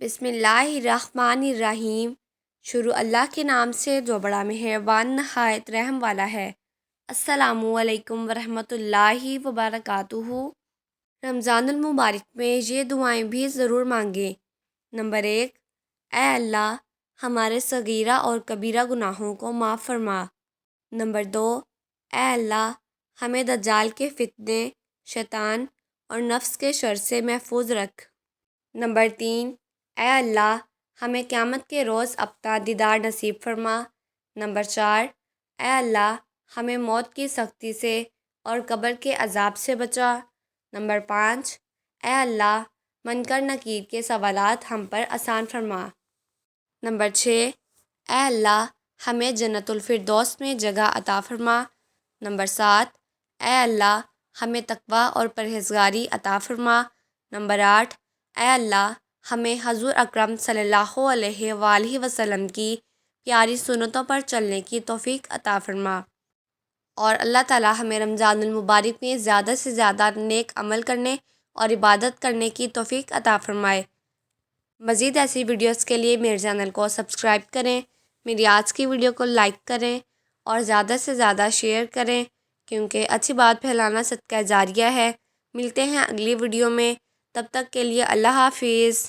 بسم اللہ الرحمن الرحیم۔ شروع اللہ کے نام سے جو بڑا مہربان نہایت رحم والا ہے۔ السلام علیکم ورحمۃ اللہ وبرکاتہ۔ رمضان المبارک میں یہ دعائیں بھی ضرور مانگیں۔ نمبر 1، اے اللہ ہمارے صغیرہ اور کبیرہ گناہوں کو معاف فرما۔ نمبر 2، اے اللہ ہمیں دجال کے فتنے، شیطان اور نفس کے شر سے محفوظ رکھ۔ نمبر 3، اے اللہ ہمیں قیامت کے روز اپنا دیدار نصیب فرما۔ نمبر 4، اے اللہ ہمیں موت کی سختی سے اور قبر کے عذاب سے بچا۔ نمبر 5، اے اللہ منکر نکیر کے سوالات ہم پر آسان فرما۔ نمبر 6، اے اللہ ہمیں جنت الفردوس میں جگہ عطا فرما۔ نمبر 7، اے اللہ ہمیں تقوی اور پرہیزگاری عطا فرما۔ نمبر 8، اے اللہ ہمیں حضور اکرم صلی اللہ علیہ وآلہ وسلم کی پیاری سنتوں پر چلنے کی توفیق عطا فرما، اور اللہ تعالی ہمیں رمضان المبارک میں زیادہ سے زیادہ نیک عمل کرنے اور عبادت کرنے کی توفیق عطا فرمائے۔ مزید ایسی ویڈیوز کے لیے میرے چینل کو سبسکرائب کریں، میری آج کی ویڈیو کو لائک کریں اور زیادہ سے زیادہ شیئر کریں، کیونکہ اچھی بات پھیلانا صدقہ جاریہ ہے۔ ملتے ہیں اگلی ویڈیو میں، تب تک کے لیے اللہ حافظ۔